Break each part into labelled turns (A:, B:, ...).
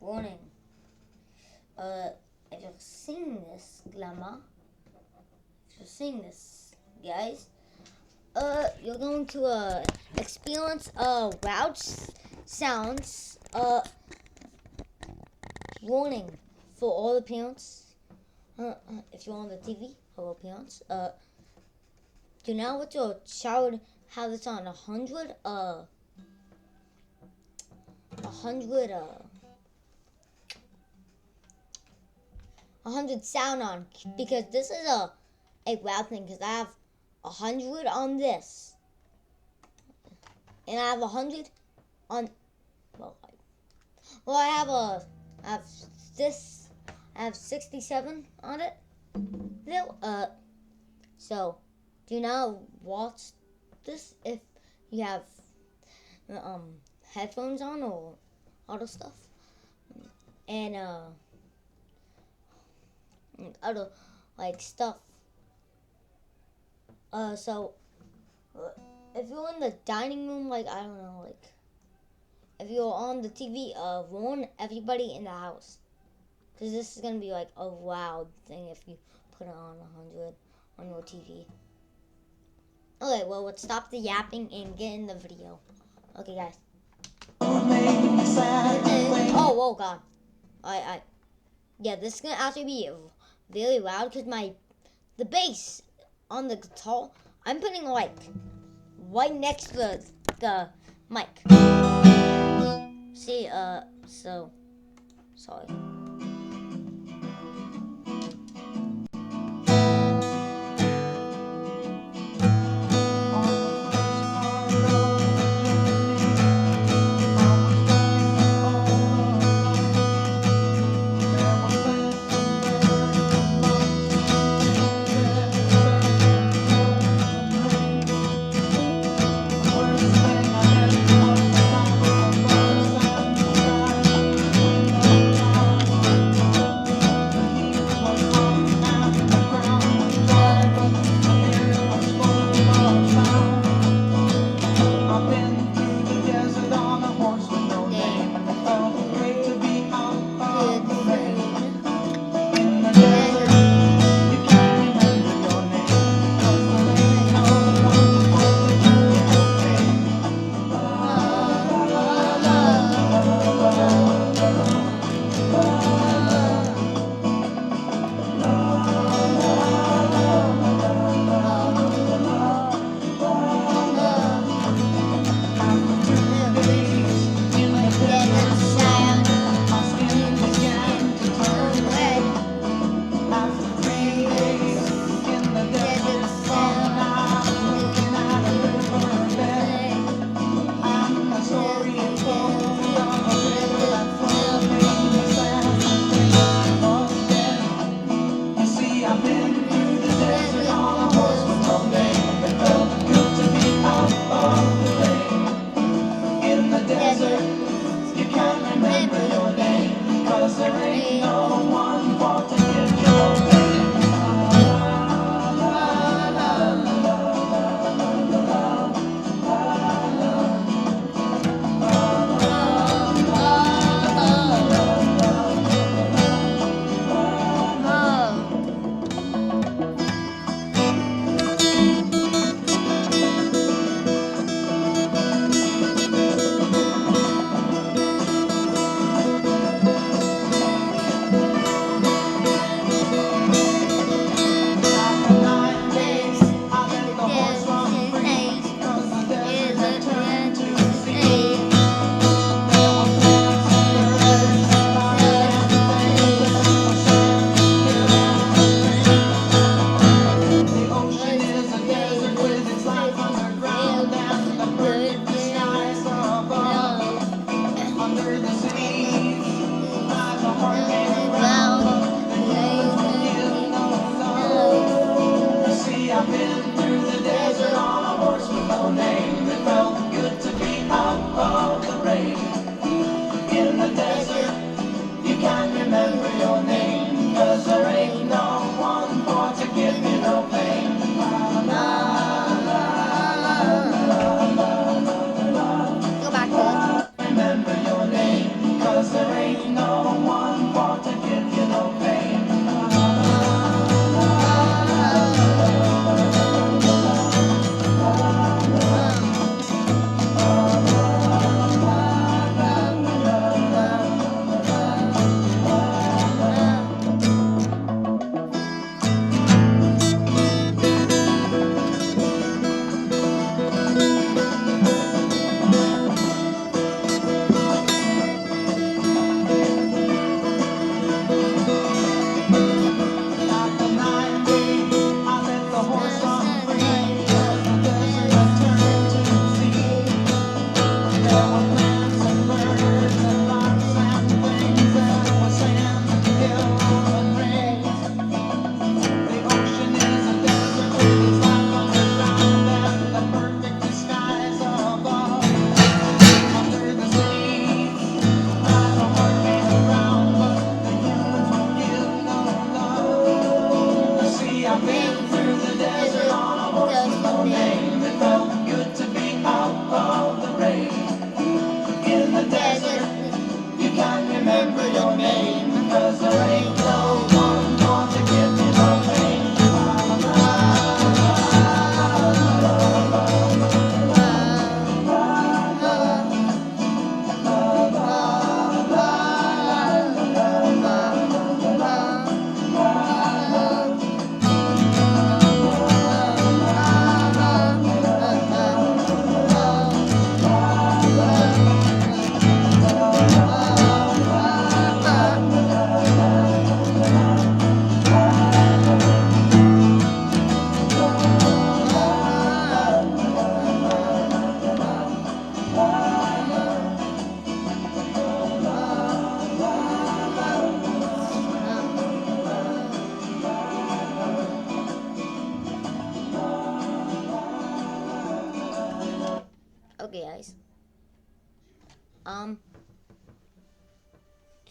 A: warning. If you're seeing this, Glamour, if you're seeing this, guys, you're going to experience loud sounds. Warning for all the parents. If you're on the TV, hello parents. Do now let your child have this on 100 sound on, because this is a loud thing, because I have 100 on this, and I have 100 on, I have this, I have 67 on it. So do not watch this if you have headphones on or other stuff, and other like stuff. So if you're in the dining room, like I don't know, like if you're on the TV, warn everybody in the house, because this is gonna be like a loud thing if you put it on 100 on your TV. Okay, well, let's stop the yapping and get in the video. Okay, guys. Oh, whoa, God. Yeah, this is gonna actually be very loud because the bass on the guitar, I'm putting like right next to the mic. See, so sorry.
B: Go back to it. Remember your name, 'cause there ain't no one for to give you no pain. After 9 days, I let the horse run free. The desert turned to sea. There were plants and birds and rocks and things. There was sand, hill, and rain. The ocean is a desert with its life underground and the perfect disguise above. Under the seas, lies a working around, but the humans won't give no love. See, I've been through the desert on a horse with no name. It felt good to be out of the rain. In the desert, you can't remember your name, 'cause there ain't no one going to give you no pain.
A: Okay, guys.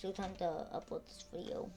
A: So time to upload this video.